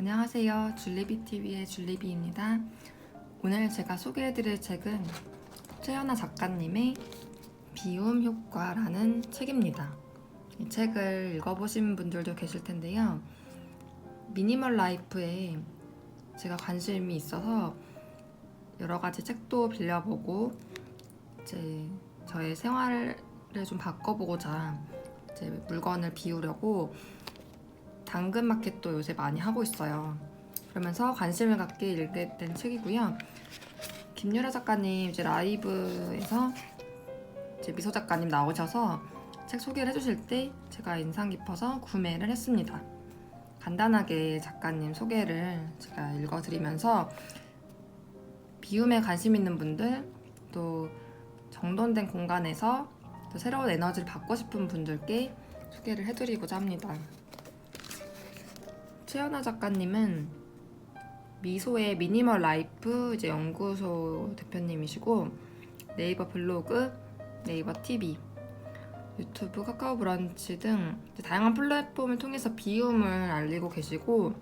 안녕하세요. 줄리비TV의 줄리비입니다. 오늘 제가 소개해드릴 책은 최연아 작가님의 비움 효과라는 책입니다. 이 책을 읽어보신 분들도 계실 텐데요. 미니멀 라이프에 제가 관심이 있어서 여러 가지 책도 빌려보고 이제 저의 생활을 좀 바꿔보고자 이제 물건을 비우려고 당근마켓도 요새 많이 하고 있어요. 그러면서 관심을 갖게 읽게 된 책이고요. 김유라 작가님 이제 라이브에서 이제 미소 작가님 나오셔서 책 소개를 해주실 때 제가 인상 깊어서 구매를 했습니다. 간단하게 작가님 소개를 제가 읽어드리면서 비움에 관심 있는 분들, 또 정돈된 공간에서 또 새로운 에너지를 받고 싶은 분들께 소개를 해드리고자 합니다. 최연아 작가님은 미소의 미니멀 라이프 이제 연구소 대표님이시고 네이버 블로그, 네이버 TV, 유튜브, 카카오 브런치 등 다양한 플랫폼을 통해서 비움을 알리고 계시고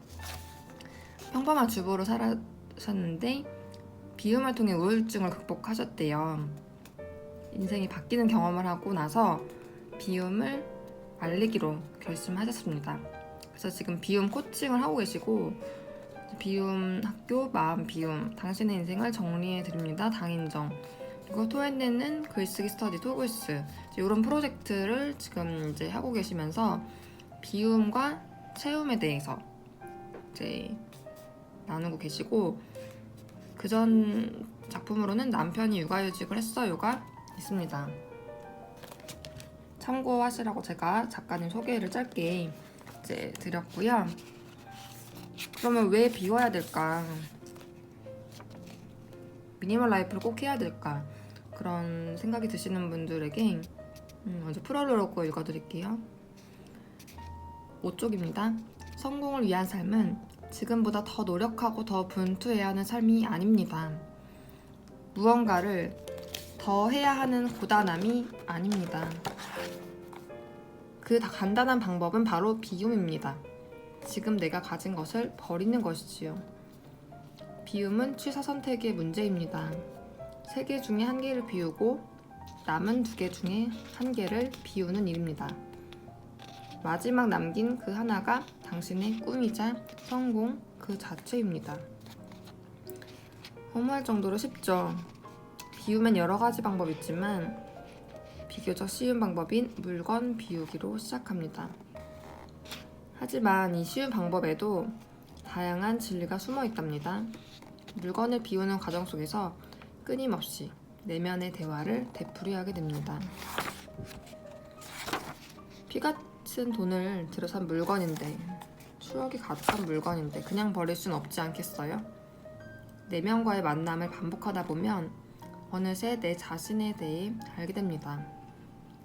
평범한 주부로 살아셨는데 비움을 통해 우울증을 극복하셨대요. 인생이 바뀌는 경험을 하고 나서 비움을 알리기로 결심하셨습니다. 그래서 지금 비움 코칭을 하고 계시고 비움 학교, 마음 비움, 당신의 인생을 정리해 드립니다. 당인정. 그리고 토해내는 글쓰기 스터디 토글스 이런 프로젝트를 지금 이제 하고 계시면서 비움과 채움에 대해서 이제 나누고 계시고 그전 작품으로는 남편이 육아휴직을 했어요가 있습니다. 참고하시라고 제가 작가님 소개를 짧게 이제 드렸고요. 그러면 왜 비워야 될까? 미니멀 라이프를 꼭 해야 될까? 그런 생각이 드시는 분들에게 먼저 프롤로그 읽어드릴게요. 5쪽입니다. 성공을 위한 삶은 지금보다 더 노력하고 더 분투해야 하는 삶이 아닙니다. 무언가를 더 해야 하는 고단함이 아닙니다. 그 간단한 방법은 바로 비움입니다. 지금 내가 가진 것을 버리는 것이지요. 비움은 취사 선택의 문제입니다. 3개 중에 1개를 비우고 남은 2개 중에 1개를 비우는 일입니다. 마지막 남긴 그 하나가 당신의 꿈이자 성공 그 자체입니다. 허무할 정도로 쉽죠. 비우면 여러 가지 방법이 있지만 비교적 쉬운 방법인 물건 비우기로 시작합니다. 하지만 이 쉬운 방법에도 다양한 진리가 숨어 있답니다. 물건을 비우는 과정 속에서 끊임없이 내면의 대화를 되풀이하게 됩니다. 피같은 돈을 들여 산 물건인데, 추억이 가득한 물건인데 그냥 버릴 순 없지 않겠어요? 내면과의 만남을 반복하다 보면 어느새 내 자신에 대해 알게 됩니다.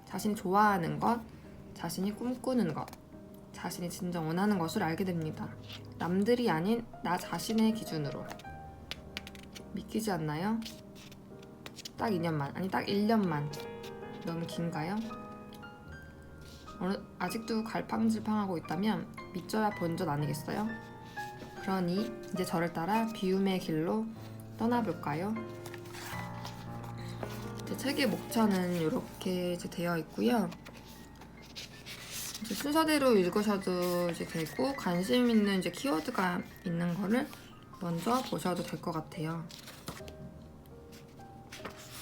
자신이 좋아하는 것, 자신이 꿈꾸는 것, 자신이 진정 원하는 것을 알게 됩니다. 남들이 아닌 나 자신의 기준으로. 믿기지 않나요? 딱 2년만, 아니 딱 1년만. 너무 긴가요? 아직도 갈팡질팡하고 있다면 믿져야 본전 아니겠어요? 그러니 이제 저를 따라 비움의 길로 떠나볼까요? 제 책의 목차는 이렇게 이제 되어 있고요. 이제 순서대로 읽으셔도 이제 되고 관심 있는 이제 키워드가 있는 거를 먼저 보셔도 될 것 같아요.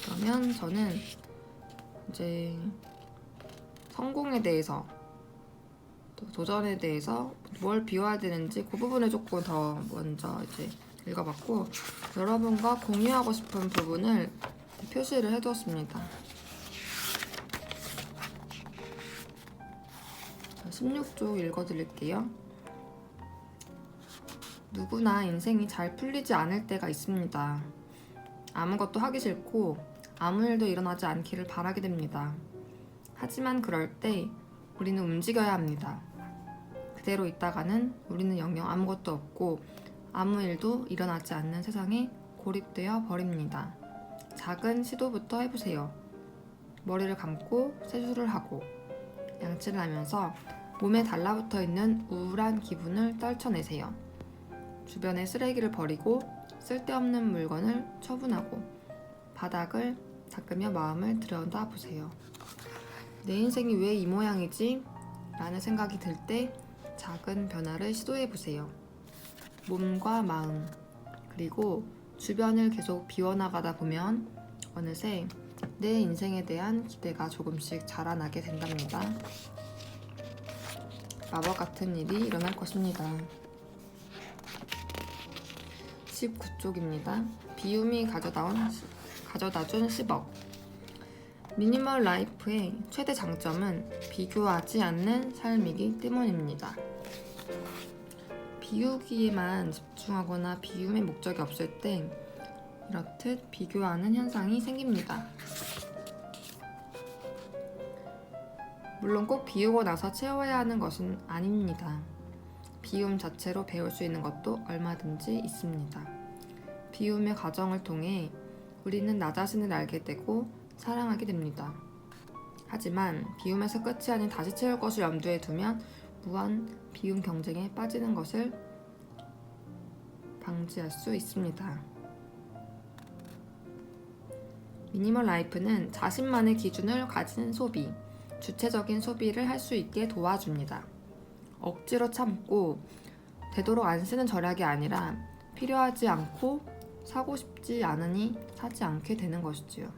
그러면 저는 이제 성공에 대해서 또 도전에 대해서 뭘 비워야 되는지 그 부분을 조금 더 먼저 이제 읽어봤고 여러분과 공유하고 싶은 부분을 표시를 해두었습니다. 16쪽 읽어드릴게요. 누구나 인생이 잘 풀리지 않을 때가 있습니다. 아무것도 하기 싫고 아무 일도 일어나지 않기를 바라게 됩니다. 하지만 그럴 때 우리는 움직여야 합니다. 그대로 있다가는 우리는 영영 아무것도 없고 아무 일도 일어나지 않는 세상에 고립되어 버립니다. 작은 시도부터 해보세요. 머리를 감고 세수를 하고 양치를 하면서 몸에 달라붙어 있는 우울한 기분을 떨쳐내세요. 주변에 쓰레기를 버리고 쓸데없는 물건을 처분하고 바닥을 닦으며 마음을 들여다보세요. 내 인생이 왜 이 모양이지? 라는 생각이 들 때 작은 변화를 시도해보세요. 몸과 마음, 그리고 주변을 계속 비워나가다 보면 어느새 내 인생에 대한 기대가 조금씩 자라나게 된답니다. 마법 같은 일이 일어날 것입니다. 19쪽입니다. 비움이 가져다준 10억. 미니멀 라이프의 최대 장점은 비교하지 않는 삶이기 때문입니다. 비우기에만 집중하거나 비움의 목적이 없을 때 이렇듯 비교하는 현상이 생깁니다. 물론 꼭 비우고 나서 채워야 하는 것은 아닙니다. 비움 자체로 배울 수 있는 것도 얼마든지 있습니다. 비움의 과정을 통해 우리는 나 자신을 알게 되고 사랑하게 됩니다. 하지만 비움에서 끝이 아닌 다시 채울 것을 염두에 두면 무한 비움 경쟁에 빠지는 것을 방지할 수 있습니다. 미니멀 라이프는 자신만의 기준을 가진 소비, 주체적인 소비를 할 수 있게 도와줍니다. 억지로 참고 되도록 안 쓰는 절약이 아니라 필요하지 않고 사고 싶지 않으니 사지 않게 되는 것이지요.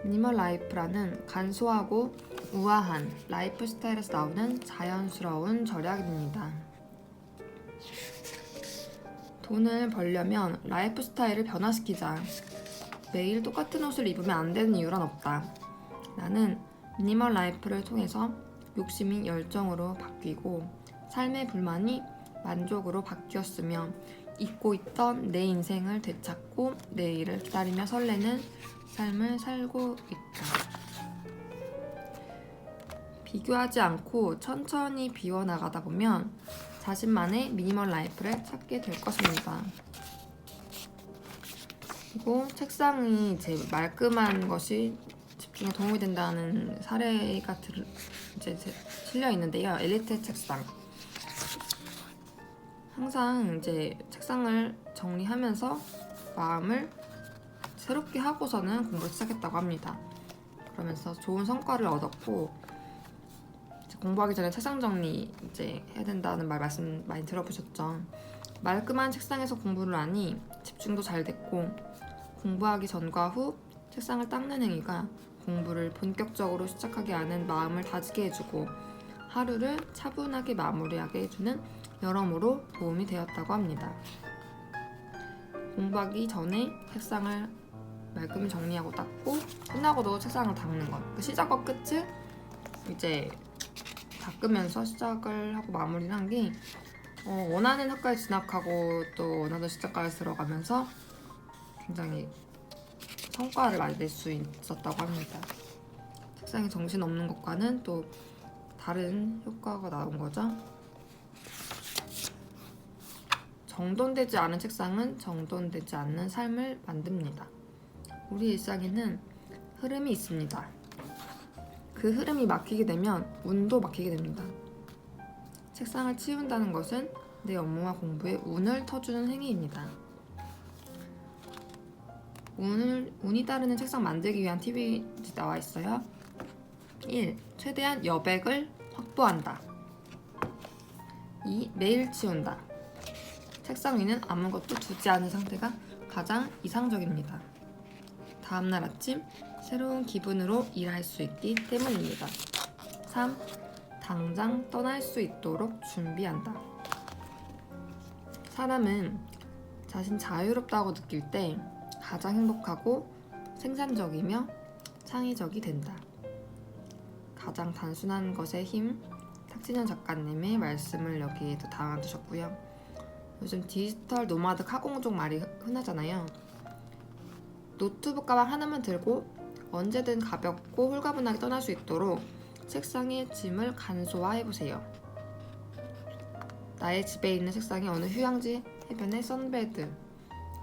미니멀 라이프라는 간소하고 우아한 라이프 스타일에서 나오는 자연스러운 절약입니다. 돈을 벌려면 라이프 스타일을 변화시키자. 매일 똑같은 옷을 입으면 안 되는 이유란 없다. 나는 미니멀 라이프를 통해서 욕심이 열정으로 바뀌고 삶의 불만이 만족으로 바뀌었으며 잊고 있던 내 인생을 되찾고 내일을 기다리며 설레는 삶을 살고 있다. 비교하지 않고 천천히 비워나가다 보면 자신만의 미니멀 라이프를 찾게 될 것입니다. 그리고 책상이 이제 말끔한 것이 집중에 도움이 된다는 사례가 이제 실려 있는데요. 엘리트 책상. 항상 이제 책상을 정리하면서 마음을 새롭게 하고서는 공부를 시작했다고 합니다. 그러면서 좋은 성과를 얻었고 공부하기 전에 책상 정리 이제 해야 된다는 말씀 많이 들어보셨죠? 말끔한 책상에서 공부를 하니 집중도 잘 됐고 공부하기 전과 후 책상을 닦는 행위가 공부를 본격적으로 시작하게 하는 마음을 다지게 해주고 하루를 차분하게 마무리하게 해주는 여러모로 도움이 되었다고 합니다. 공부하기 전에 책상을 말끔히 정리하고 닦고 끝나고도 책상을 닦는 것. 그 시작과 끝을 이제 닦으면서 시작을 하고 마무리를 한 게 원하는 학과에 진학하고 또 원하는 시작과에 들어가면서 굉장히 성과를 많이 낼 수 있었다고 합니다. 책상에 정신없는 것과는 또 다른 효과가 나온 거죠. 정돈되지 않은 책상은 정돈되지 않는 삶을 만듭니다. 우리 일상에는 흐름이 있습니다. 그 흐름이 막히게 되면 운도 막히게 됩니다. 책상을 치운다는 것은 내 업무와 공부에 운을 터주는 행위입니다. 운이 따르는 책상 만들기 위한 팁이 나와 있어요. 1. 최대한 여백을 확보한다. 2. 매일 치운다. 책상 위는 아무것도 두지 않은 상태가 가장 이상적입니다. 다음날 아침 새로운 기분으로 일할 수 있기 때문입니다. 3. 당장 떠날 수 있도록 준비한다. 사람은 자신 자유롭다고 느낄 때 가장 행복하고 생산적이며 창의적이 된다. 가장 단순한 것의 힘, 탁진현 작가님의 말씀을 여기에도 담아두셨고요. 요즘 디지털 노마드 카공족 말이 흔하잖아요. 노트북 가방 하나만 들고 언제든 가볍고 홀가분하게 떠날 수 있도록 책상의 짐을 간소화해보세요. 나의 집에 있는 책상이 어느 휴양지, 해변의 선베드,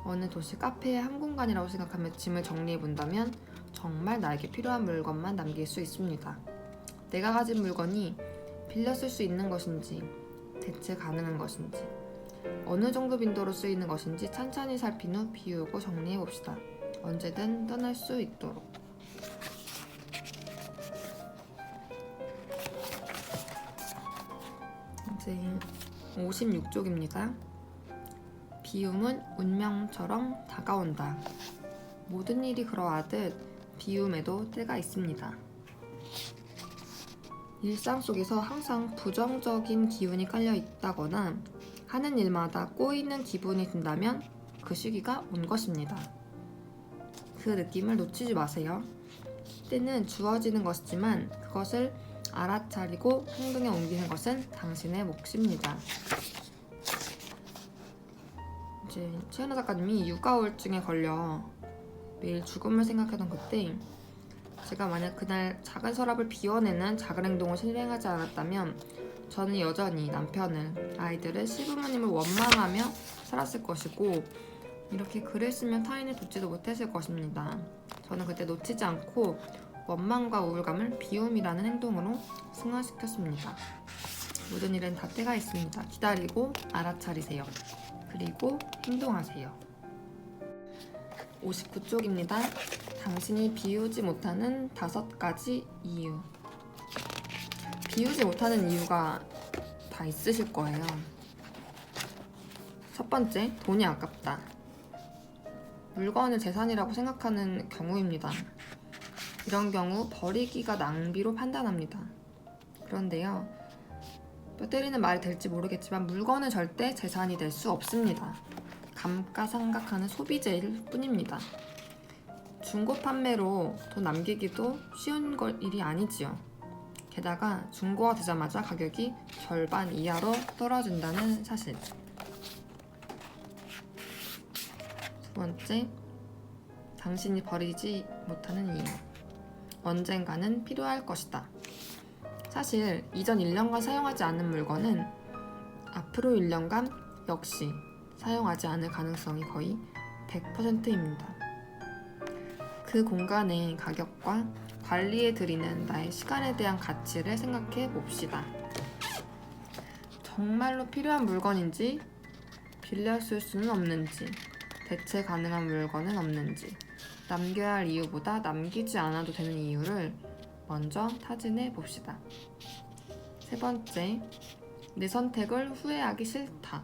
어느 도시 카페의 한 공간이라고 생각하며 짐을 정리해본다면 정말 나에게 필요한 물건만 남길 수 있습니다. 내가 가진 물건이 빌려 쓸 수 있는 것인지, 대체 가능한 것인지, 어느 정도 빈도로 쓰이는 것인지 찬찬히 살핀 후 비우고 정리해 봅시다. 언제든 떠날 수 있도록. 이제 56쪽입니다. 비움은 운명처럼 다가온다. 모든 일이 그러하듯 비움에도 때가 있습니다. 일상 속에서 항상 부정적인 기운이 깔려 있다거나 하는 일마다 꼬이는 기분이 든다면 그 시기가 온 것입니다. 그 느낌을 놓치지 마세요. 때는 주어지는 것이지만 그것을 알아차리고 행동에 옮기는 것은 당신의 몫입니다. 이제 최은하 작가님이 육아 우울증에 걸려 매일 죽음을 생각하던 그때 제가 만약 그날 작은 서랍을 비워내는 작은 행동을 실행하지 않았다면 저는 여전히 남편을, 아이들을, 시부모님을 원망하며 살았을 것이고 이렇게 글을 쓰면 타인을 돕지도 못했을 것입니다. 저는 그때 놓치지 않고 원망과 우울감을 비움이라는 행동으로 승화시켰습니다. 모든 일은 다 때가 있습니다. 기다리고 알아차리세요. 그리고 행동하세요. 59쪽입니다. 당신이 비우지 못하는 5가지 이유. 비우지 못하는 이유가 다 있으실 거예요. 첫 번째, 돈이 아깝다. 물건을 재산이라고 생각하는 경우입니다. 이런 경우 버리기가 낭비로 판단합니다. 그런데요, 뼈 때리는 말이 될지 모르겠지만 물건은 절대 재산이 될 수 없습니다. 감가상각하는 소비재일 뿐입니다. 중고 판매로 돈 남기기도 쉬운 일이 아니지요. 게다가 중고가 되자마자 가격이 절반 이하로 떨어진다는 사실. 두 번째, 당신이 버리지 못하는 이유. 언젠가는 필요할 것이다. 사실 이전 1년간 사용하지 않은 물건은 앞으로 1년간 역시 사용하지 않을 가능성이 거의 100%입니다. 그 공간의 가격과 관리에 들이는 나의 시간에 대한 가치를 생각해 봅시다. 정말로 필요한 물건인지, 빌려 쓸 수는 없는지, 대체 가능한 물건은 없는지, 남겨야 할 이유보다 남기지 않아도 되는 이유를 먼저 타진해 봅시다. 세 번째, 내 선택을 후회하기 싫다.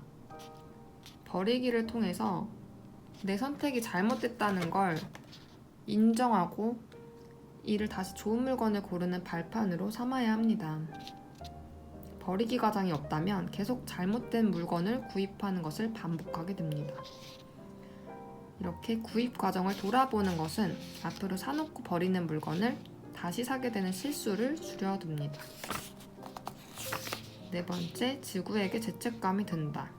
버리기를 통해서 내 선택이 잘못됐다는 걸 인정하고 이를 다시 좋은 물건을 고르는 발판으로 삼아야 합니다. 버리기 과정이 없다면 계속 잘못된 물건을 구입하는 것을 반복하게 됩니다. 이렇게 구입 과정을 돌아보는 것은 앞으로 사놓고 버리는 물건을 다시 사게 되는 실수를 줄여둡니다. 네 번째, 지구에게 죄책감이 든다.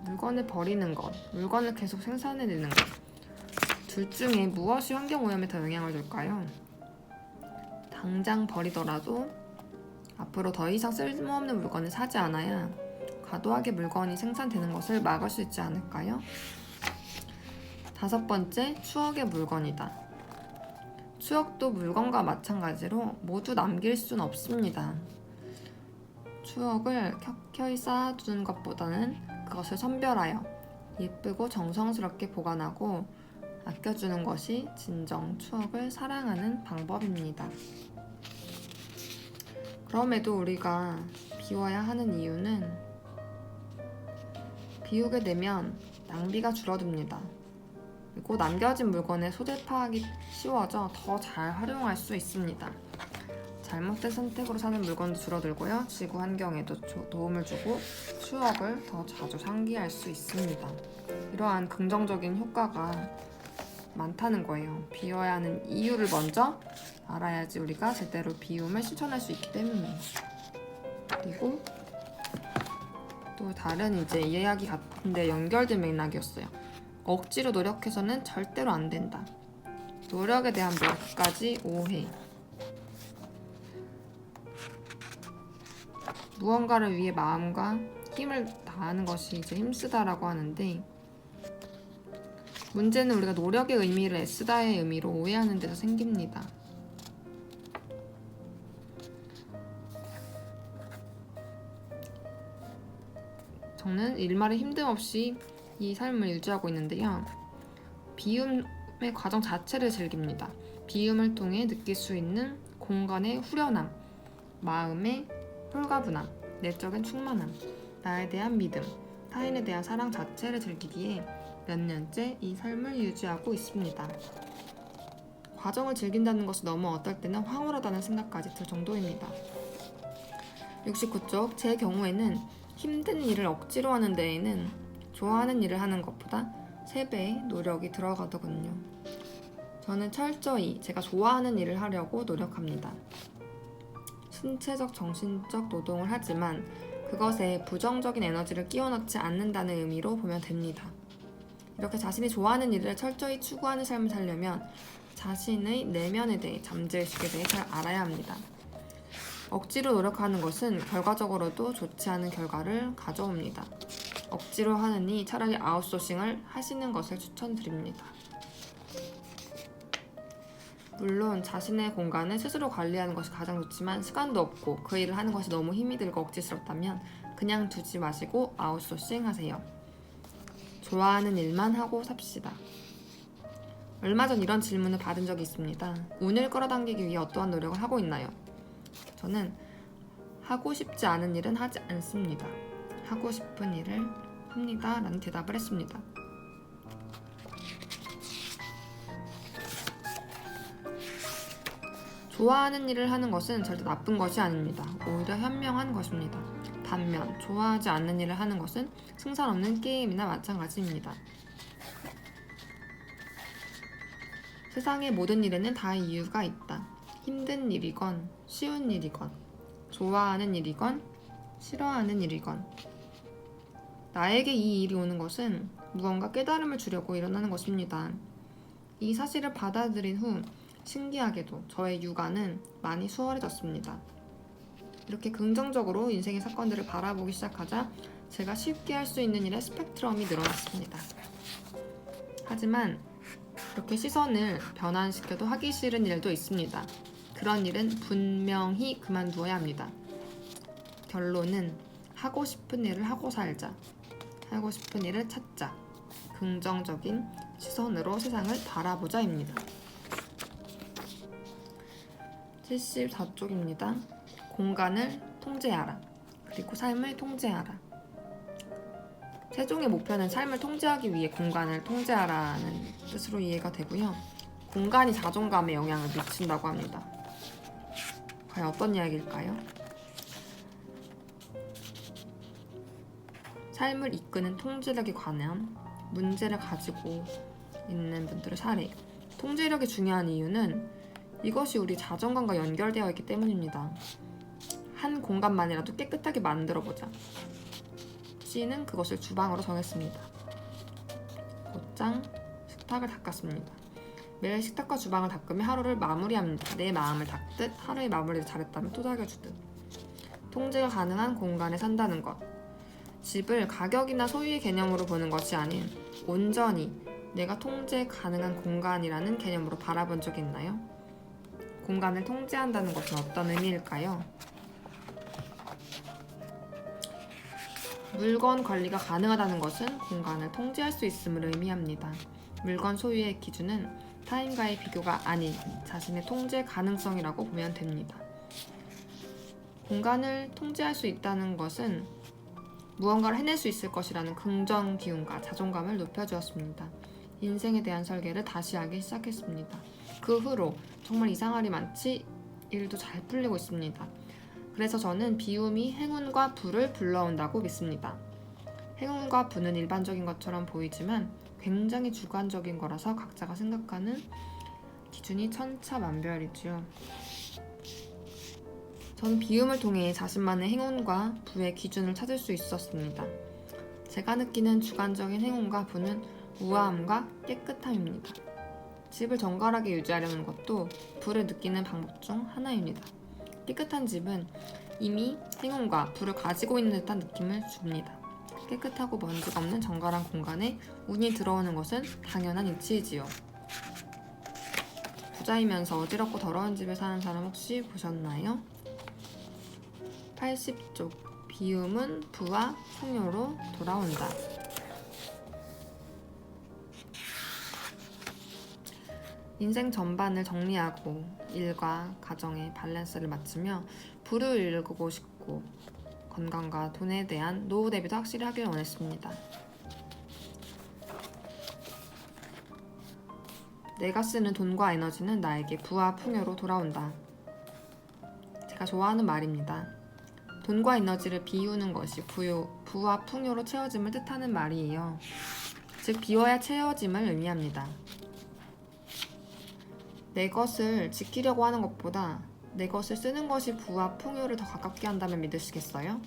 물건을 버리는 것, 물건을 계속 생산해내는 것, 둘 중에 무엇이 환경오염에 더 영향을 줄까요? 당장 버리더라도 앞으로 더 이상 쓸모없는 물건을 사지 않아야 과도하게 물건이 생산되는 것을 막을 수 있지 않을까요? 다섯 번째, 추억의 물건이다. 추억도 물건과 마찬가지로 모두 남길 수는 없습니다. 추억을 켜켜이 쌓아두는 것보다는 그것을 선별하여 예쁘고 정성스럽게 보관하고 아껴주는 것이 진정 추억을 사랑하는 방법입니다. 그럼에도 우리가 비워야 하는 이유는 비우게 되면 낭비가 줄어듭니다. 그리고 남겨진 물건의 소재 파악이 쉬워져 더 잘 활용할 수 있습니다. 잘못된 선택으로 사는 물건도 줄어들고요. 지구 환경에도 도움을 주고 추억을 더 자주 상기할 수 있습니다. 이러한 긍정적인 효과가 많다는 거예요. 비워야 하는 이유를 먼저 알아야지 우리가 제대로 비움을 실천할 수 있기 때문이에요. 그리고 또 다른 이제 이야기 같은데 연결된 맥락이었어요. 억지로 노력해서는 절대로 안 된다. 노력에 대한 몇 가지 오해. 무언가를 위해 마음과 힘을 다하는 것이 이제 힘쓰다라고 하는데, 문제는 우리가 노력의 의미를 애쓰다의 의미로 오해하는 데서 생깁니다. 저는 일말의 힘듦 없이 이 삶을 유지하고 있는데요. 비움의 과정 자체를 즐깁니다. 비움을 통해 느낄 수 있는 공간의 후련함, 마음의 홀가분함, 내적인 충만함, 나에 대한 믿음, 타인에 대한 사랑 자체를 즐기기에 몇 년째 이 삶을 유지하고 있습니다. 과정을 즐긴다는 것이 너무 어떨 때는 황홀하다는 생각까지 들 정도입니다. 69쪽, 제 경우에는 힘든 일을 억지로 하는 데에는 좋아하는 일을 하는 것보다 3배의 노력이 들어가더군요. 저는 철저히 제가 좋아하는 일을 하려고 노력합니다. 신체적, 정신적 노동을 하지만 그것에 부정적인 에너지를 끼워 넣지 않는다는 의미로 보면 됩니다. 이렇게 자신이 좋아하는 일을 철저히 추구하는 삶을 살려면 자신의 내면에 대해, 잠재의식에 대해 잘 알아야 합니다. 억지로 노력하는 것은 결과적으로도 좋지 않은 결과를 가져옵니다. 억지로 하느니 차라리 아웃소싱을 하시는 것을 추천드립니다. 물론 자신의 공간을 스스로 관리하는 것이 가장 좋지만 시간도 없고 그 일을 하는 것이 너무 힘이 들고 억지스럽다면 그냥 두지 마시고 아웃소싱 하세요. 좋아하는 일만 하고 삽시다. 얼마 전 이런 질문을 받은 적이 있습니다. 운을 끌어당기기 위해 어떠한 노력을 하고 있나요? 저는 하고 싶지 않은 일은 하지 않습니다. 하고 싶은 일을 합니다. 라는 대답을 했습니다. 좋아하는 일을 하는 것은 절대 나쁜 것이 아닙니다. 오히려 현명한 것입니다. 반면 좋아하지 않는 일을 하는 것은 승산 없는 게임이나 마찬가지입니다. 세상의 모든 일에는 다 이유가 있다. 힘든 일이건 쉬운 일이건 좋아하는 일이건 싫어하는 일이건 나에게 이 일이 오는 것은 무언가 깨달음을 주려고 일어나는 것입니다. 이 사실을 받아들인 후 신기하게도 저의 육아는 많이 수월해졌습니다. 이렇게 긍정적으로 인생의 사건들을 바라보기 시작하자 제가 쉽게 할 수 있는 일의 스펙트럼이 늘어났습니다. 하지만 이렇게 시선을 변환시켜도 하기 싫은 일도 있습니다. 그런 일은 분명히 그만두어야 합니다. 결론은 하고 싶은 일을 하고 살자. 하고 싶은 일을 찾자. 긍정적인 시선으로 세상을 바라보자입니다. 74쪽입니다. 공간을 통제하라. 그리고 삶을 통제하라. 최종의 목표는 삶을 통제하기 위해 공간을 통제하라는 뜻으로 이해가 되고요. 공간이 자존감에 영향을 미친다고 합니다. 과연 어떤 이야기일까요? 삶을 이끄는 통제력에 관한 문제를 가지고 있는 분들의 사례. 통제력이 중요한 이유는 이것이 우리 자존감과 연결되어 있기 때문입니다. 한 공간만이라도 깨끗하게 만들어보자. C는 그것을 주방으로 정했습니다. 곧장 식탁을 닦았습니다. 매일 식탁과 주방을 닦으며 하루를 마무리합니다. 내 마음을 닦듯 하루의 마무리를 잘했다면 토닥여주듯. 통제가 가능한 공간에 산다는 것. 집을 가격이나 소유의 개념으로 보는 것이 아닌 온전히 내가 통제 가능한 공간이라는 개념으로 바라본 적이 있나요? 공간을 통제한다는 것은 어떤 의미일까요? 물건 관리가 가능하다는 것은 공간을 통제할 수 있음을 의미합니다. 물건 소유의 기준은 타인과의 비교가 아닌 자신의 통제 가능성이라고 보면 됩니다. 공간을 통제할 수 있다는 것은 무언가를 해낼 수 있을 것이라는 긍정 기운과 자존감을 높여주었습니다. 인생에 대한 설계를 다시 하기 시작했습니다. 그 후로 정말 이상하리 많지 일도 잘 풀리고 있습니다. 그래서 저는 비움이 행운과 부를 불러온다고 믿습니다. 행운과 부는 일반적인 것처럼 보이지만 굉장히 주관적인 거라서 각자가 생각하는 기준이 천차만별이지요. 저는 비움을 통해 자신만의 행운과 부의 기준을 찾을 수 있었습니다. 제가 느끼는 주관적인 행운과 부는 우아함과 깨끗함입니다. 집을 정갈하게 유지하려는 것도 부를 느끼는 방법 중 하나입니다. 깨끗한 집은 이미 행운과 부를 가지고 있는 듯한 느낌을 줍니다. 깨끗하고 먼지가 없는 정갈한 공간에 운이 들어오는 것은 당연한 이치이지요. 부자이면서 어지럽고 더러운 집에 사는 사람 혹시 보셨나요? 80쪽 비움은 부와 풍요로 돌아온다. 인생 전반을 정리하고 일과 가정의 밸런스를 맞추며 부를 일구고 싶고 건강과 돈에 대한 노후 대비도 확실히 하길 원했습니다. 내가 쓰는 돈과 에너지는 나에게 부와 풍요로 돌아온다. 제가 좋아하는 말입니다. 돈과 에너지를 비우는 것이 부와 풍요로 채워짐을 뜻하는 말이에요. 즉 비워야 채워짐을 의미합니다. 내 것을 지키려고 하는 것보다 내 것을 쓰는 것이 부와 풍요를 더 가깝게 한다면 믿으시겠어요?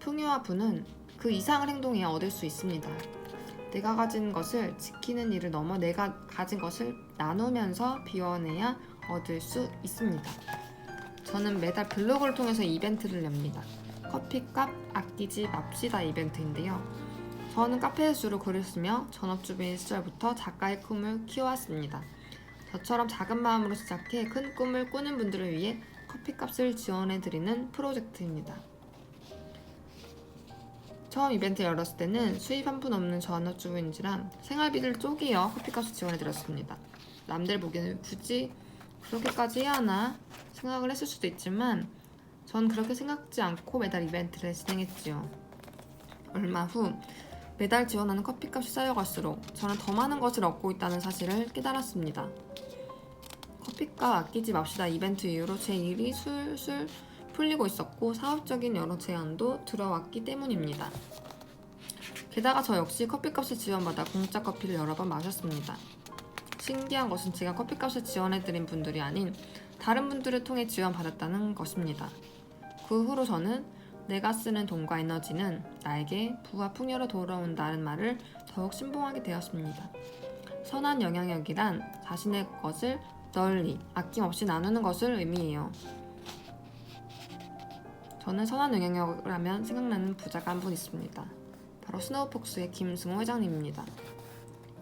풍요와 부는 그 이상을 행동해야 얻을 수 있습니다. 내가 가진 것을 지키는 일을 넘어 내가 가진 것을 나누면서 비워내야 얻을 수 있습니다. 저는 매달 블로그를 통해서 이벤트를 엽니다. 커피값 아끼지 맙시다 이벤트인데요. 저는 카페에서 주로 글을 쓰며 전업주부인 시절부터 작가의 꿈을 키워왔습니다. 저처럼 작은 마음으로 시작해 큰 꿈을 꾸는 분들을 위해 커피값을 지원해드리는 프로젝트입니다. 처음 이벤트 열었을 때는 수입 한 푼 없는 전업주부인지라 생활비를 쪼개어 커피값을 지원해드렸습니다. 남들 보기에는 굳이 그렇게까지 해야 하나 생각을 했을 수도 있지만 전 그렇게 생각지 않고 매달 이벤트를 진행했지요. 얼마 후 매달 지원하는 커피값이 쌓여갈수록 저는 더 많은 것을 얻고 있다는 사실을 깨달았습니다. 커피값 아끼지 맙시다 이벤트 이후로 제 일이 술술 풀리고 있었고 사업적인 여러 제안도 들어왔기 때문입니다. 게다가 저 역시 커피값을 지원받아 공짜 커피를 여러 번 마셨습니다. 신기한 것은 제가 커피값을 지원해드린 분들이 아닌 다른 분들을 통해 지원받았다는 것입니다. 그 후로 저는 내가 쓰는 돈과 에너지는 나에게 부와 풍요로 돌아온다는 말을 더욱 신봉하게 되었습니다. 선한 영향력이란 자신의 것을 널리 아낌없이 나누는 것을 의미해요. 저는 선한 영향력을 하면 생각나는 부자가 한 분 있습니다. 바로 스노우폭스의 김승호 회장님입니다.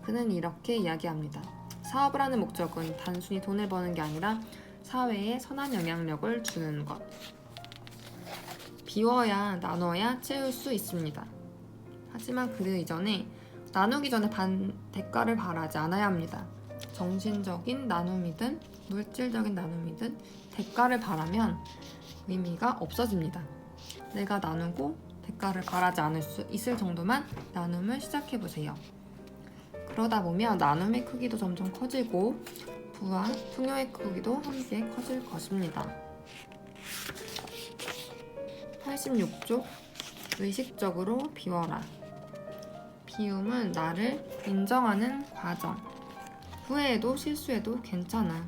그는 이렇게 이야기합니다. 사업을 하는 목적은 단순히 돈을 버는 게 아니라 사회에 선한 영향력을 주는 것. 비워야 나눠야 채울 수 있습니다. 하지만 그 이전에 나누기 전에 대가를 바라지 않아야 합니다. 정신적인 나눔이든 물질적인 나눔이든 대가를 바라면 의미가 없어집니다. 내가 나누고 대가를 바라지 않을 수 있을 정도만 나눔을 시작해보세요. 그러다 보면 나눔의 크기도 점점 커지고 부와 풍요의 크기도 함께 커질 것입니다. 86쪽 의식적으로 비워라. 비움은 나를 인정하는 과정. 후회해도 실수해도 괜찮아.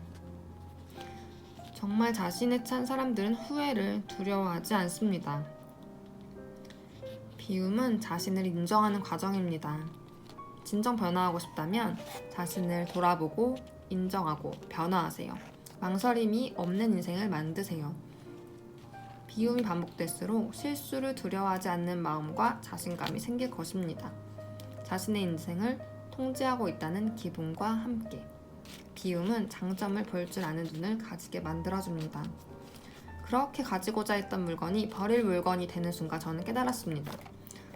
정말 자신에 찬 사람들은 후회를 두려워하지 않습니다. 비움은 자신을 인정하는 과정입니다. 진정 변화하고 싶다면 자신을 돌아보고 인정하고 변화하세요. 망설임이 없는 인생을 만드세요. 비움이 반복될수록 실수를 두려워하지 않는 마음과 자신감이 생길 것입니다. 자신의 인생을 통제하고 있다는 기분과 함께 비움은 장점을 볼 줄 아는 눈을 가지게 만들어줍니다. 그렇게 가지고자 했던 물건이 버릴 물건이 되는 순간 저는 깨달았습니다.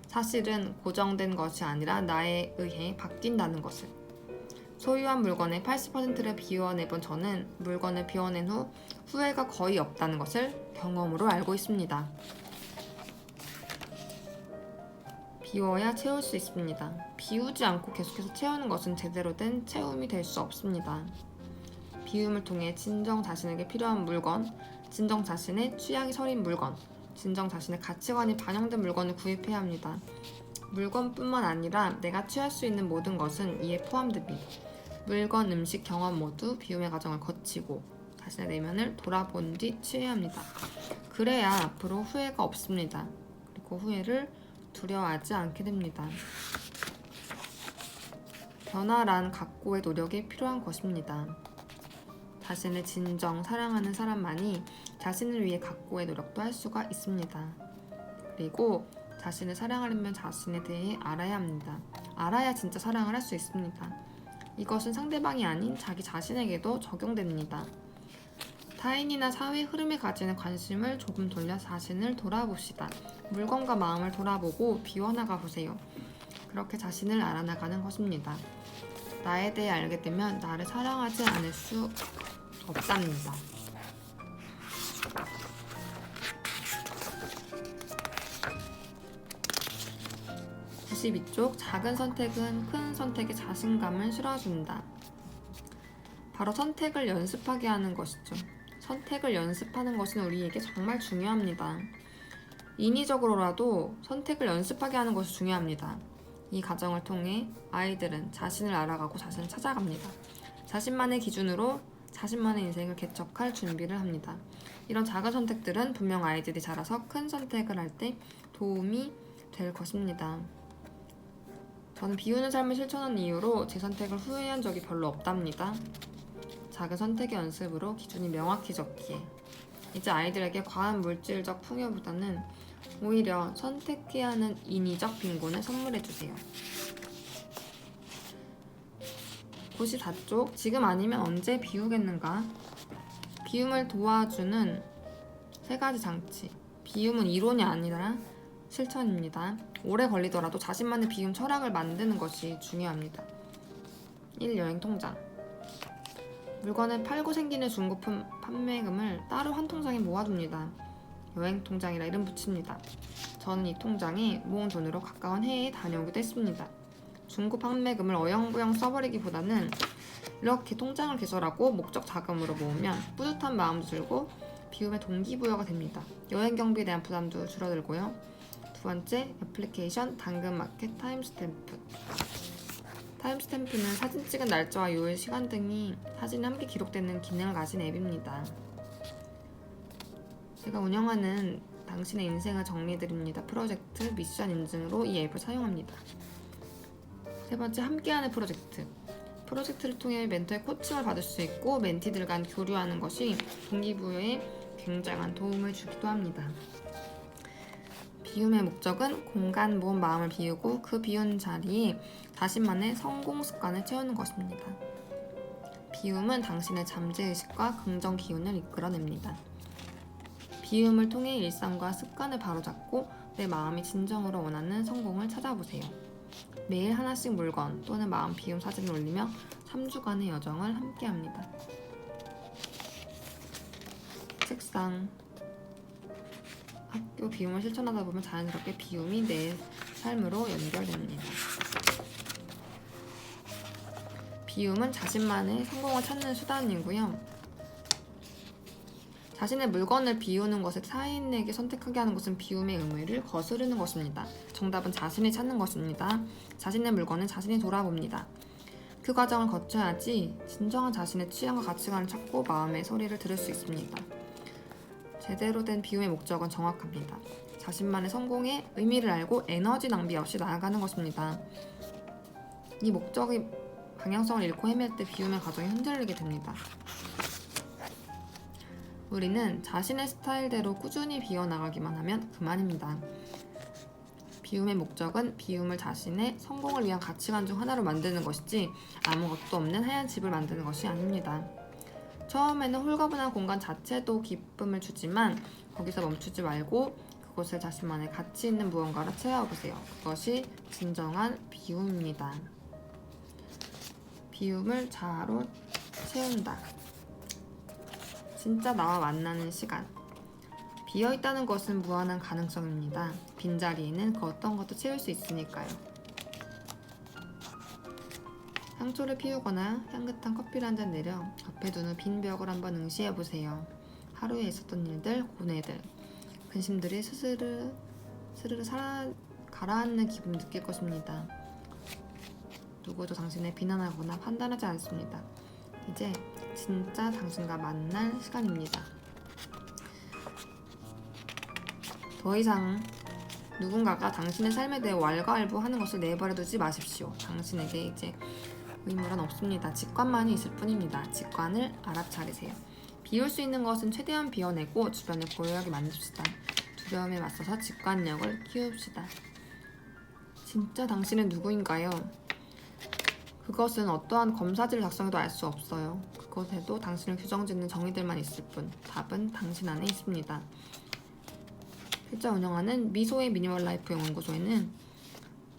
사실은 고정된 것이 아니라 나에 의해 바뀐다는 것을. 소유한 물건의 80%를 비워내본 저는 물건을 비워낸 후 후회가 거의 없다는 것을 경험으로 알고 있습니다. 비워야 채울 수 있습니다. 비우지 않고 계속해서 채우는 것은 제대로 된 채움이 될 수 없습니다. 비움을 통해 진정 자신에게 필요한 물건, 진정 자신의 취향이 서린 물건, 진정 자신의 가치관이 반영된 물건을 구입해야 합니다. 물건뿐만 아니라 내가 취할 수 있는 모든 것은 이에 포함됩니다. 물건, 음식, 경험 모두 비움의 과정을 거치고 자신의 내면을 돌아본 뒤 취해야 합니다. 그래야 앞으로 후회가 없습니다. 그리고 후회를 두려워하지 않게 됩니다. 변화란 각고의 노력이 필요한 것입니다. 자신을 진정 사랑하는 사람만이 자신을 위해 각고의 노력도 할 수가 있습니다. 그리고 자신을 사랑하려면 자신에 대해 알아야 합니다. 알아야 진짜 사랑을 할 수 있습니다. 이것은 상대방이 아닌 자기 자신에게도 적용됩니다. 타인이나 사회 흐름에 가지는 관심을 조금 돌려 자신을 돌아봅시다. 물건과 마음을 돌아보고 비워나가 보세요. 그렇게 자신을 알아나가는 것입니다. 나에 대해 알게 되면 나를 사랑하지 않을 수 없답니다. (92쪽) 작은 선택은 큰 선택에 자신감을 실어준다. 바로 선택을 연습하게 하는 것이죠. 선택을 연습하는 것은 우리에게 정말 중요합니다. 인위적으로라도 선택을 연습하게 하는 것이 중요합니다. 이 과정을 통해 아이들은 자신을 알아가고 자신을 찾아갑니다. 자신만의 기준으로 자신만의 인생을 개척할 준비를 합니다. 이런 작은 선택들은 분명 아이들이 자라서 큰 선택을 할 때 도움이 될 것입니다. 저는 비우는 삶을 실천한 이후로 제 선택을 후회한 적이 별로 없답니다. 작은 선택의 연습으로 기준이 명확히 적기에 이제 아이들에게 과한 물질적 풍요보다는 오히려 선택해야 하는 인위적 빈곤을 선물해주세요. 94쪽 지금 아니면 언제 비우겠는가? 비움을 도와주는 3가지 장치. 비움은 이론이 아니라 실천입니다. 오래 걸리더라도 자신만의 비움 철학을 만드는 것이 중요합니다. 1. 여행 통장. 물건을 팔고 생기는 중고품 판매금을 따로 한 통장에 모아둡니다. 여행 통장이라 이름 붙입니다. 저는 이 통장에 모은 돈으로 가까운 해외에 다녀오기도 했습니다. 중고 판매금을 어영부영 써버리기보다는 이렇게 통장을 개설하고 목적 자금으로 모으면 뿌듯한 마음도 들고 비움의 동기부여가 됩니다. 여행 경비에 대한 부담도 줄어들고요. 2번째, 애플리케이션 당근마켓 타임스탬프. 타임스탬프는 사진 찍은 날짜와 요일, 시간 등이 사진에 함께 기록되는 기능을 가진 앱입니다. 제가 운영하는 당신의 인생을 정리해드립니다 프로젝트 미션 인증으로 이 앱을 사용합니다. 3번째, 함께하는 프로젝트. 프로젝트를 통해 멘토의 코칭을 받을 수 있고 멘티들 간 교류하는 것이 동기부여에 굉장한 도움을 주기도 합니다. 비움의 목적은 공간, 몸, 마음을 비우고 그 비운 자리에 자신만의 성공 습관을 채우는 것입니다. 비움은 당신의 잠재의식과 긍정 기운을 이끌어냅니다. 비움을 통해 일상과 습관을 바로잡고 내 마음이 진정으로 원하는 성공을 찾아보세요. 매일 하나씩 물건 또는 마음 비움 사진을 올리며 3주간의 여정을 함께합니다. 책상. 학교 비움을 실천하다 보면 자연스럽게 비움이 내 삶으로 연결됩니다. 비움은 자신만의 성공을 찾는 수단이고요. 자신의 물건을 비우는 것을 타인에게 선택하게 하는 것은 비움의 의무를 거스르는 것입니다. 정답은 자신이 찾는 것입니다. 자신의 물건은 자신이 돌아봅니다. 그 과정을 거쳐야지 진정한 자신의 취향과 가치관을 찾고 마음의 소리를 들을 수 있습니다. 제대로 된 비움의 목적은 정확합니다. 자신만의 성공의 의미를 알고 에너지 낭비 없이 나아가는 것입니다. 이 목적의 방향성을 잃고 헤맬 때 비움의 과정이 흔들리게 됩니다. 우리는 자신의 스타일대로 꾸준히 비워나가기만 하면 그만입니다. 비움의 목적은 비움을 자신의 성공을 위한 가치관 중 하나로 만드는 것이지 아무것도 없는 하얀 집을 만드는 것이 아닙니다. 처음에는 홀가분한 공간 자체도 기쁨을 주지만 거기서 멈추지 말고 그곳을 자신만의 가치 있는 무언가로 채워보세요. 그것이 진정한 비움입니다. 비움을 자아로 채운다. 진짜 나와 만나는 시간. 비어있다는 것은 무한한 가능성입니다. 빈자리에는 그 어떤 것도 채울 수 있으니까요. 향초를 피우거나 향긋한 커피를 한 잔 내려 옆에 두는 빈 벽을 한번 응시해보세요. 하루에 있었던 일들, 고뇌들, 근심들이 스르르 가라앉는 기분을 느낄 것입니다. 누구도 당신을 비난하거나 판단하지 않습니다. 이제 진짜 당신과 만날 시간입니다. 더 이상 누군가가 당신의 삶에 대해 왈가왈부하는 것을 내버려두지 마십시오. 당신에게 이제 의무란 없습니다. 직관만이 있을 뿐입니다. 직관을 알아차리세요. 비울 수 있는 것은 최대한 비워내고 주변을 고요하게 만듭시다. 두려움에 맞서서 직관력을 키웁시다. 진짜 당신은 누구인가요? 그것은 어떠한 검사지를 작성해도 알 수 없어요. 그것에도 당신을 규정짓는 정의들만 있을 뿐. 답은 당신 안에 있습니다. 실제 운영하는 미소의 미니멀 라이프 연구소에는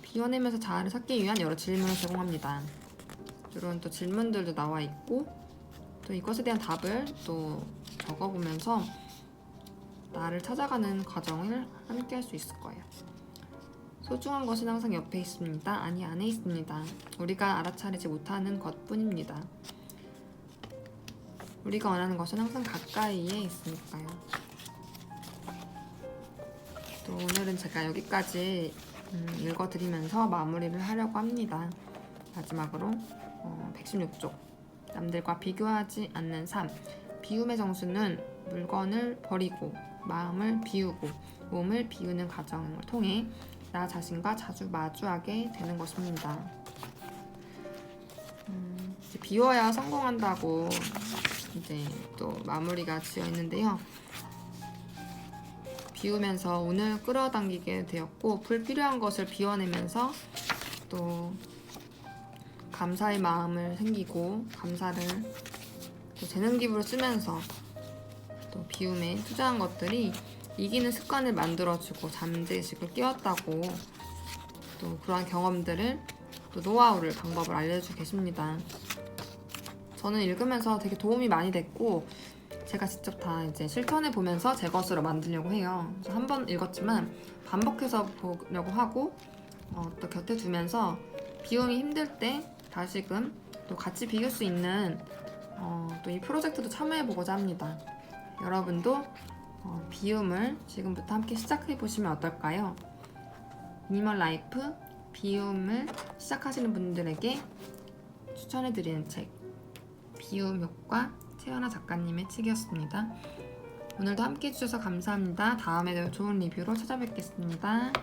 비워내면서 자아를 찾기 위한 여러 질문을 제공합니다. 이런 또 질문들도 나와 있고 또 이것에 대한 답을 또 적어보면서 나를 찾아가는 과정을 함께 할 수 있을 거예요. 소중한 것은 항상 옆에 있습니다. 아니, 안에 있습니다. 우리가 알아차리지 못하는 것뿐입니다. 우리가 원하는 것은 항상 가까이에 있으니까요. 또 오늘은 제가 여기까지 읽어드리면서 마무리를 하려고 합니다. 마지막으로 116쪽 남들과 비교하지 않는 삶. 비움의 정수는 물건을 버리고 마음을 비우고 몸을 비우는 과정을 통해 나 자신과 자주 마주하게 되는 것입니다. 비워야 성공한다고 이제 또 마무리가 지어 있는데요. 비우면서 운을 끌어당기게 되었고 불필요한 것을 비워내면서 또 감사의 마음을 생기고 감사를 또 재능 기부로 쓰면서 또 비움에 투자한 것들이 이기는 습관을 만들어주고 잠재의식을 깨웠다고 또 그러한 경험들을 또 노하우를 방법을 알려주고 계십니다. 저는 읽으면서 되게 도움이 많이 됐고 제가 직접 다 이제 실천해 보면서 제 것으로 만들려고 해요. 한 번 읽었지만 반복해서 보려고 하고 또 곁에 두면서 비움이 힘들 때 다시금 또 같이 비울 수 있는 또 이 프로젝트도 참여해 보고자 합니다. 여러분도 비움을 지금부터 함께 시작해 보시면 어떨까요? 미니멀 라이프 비움을 시작하시는 분들에게 추천해 드리는 책 비움 효과 최연아 작가님의 책이었습니다. 오늘도 함께 해주셔서 감사합니다. 다음에도 좋은 리뷰로 찾아뵙겠습니다.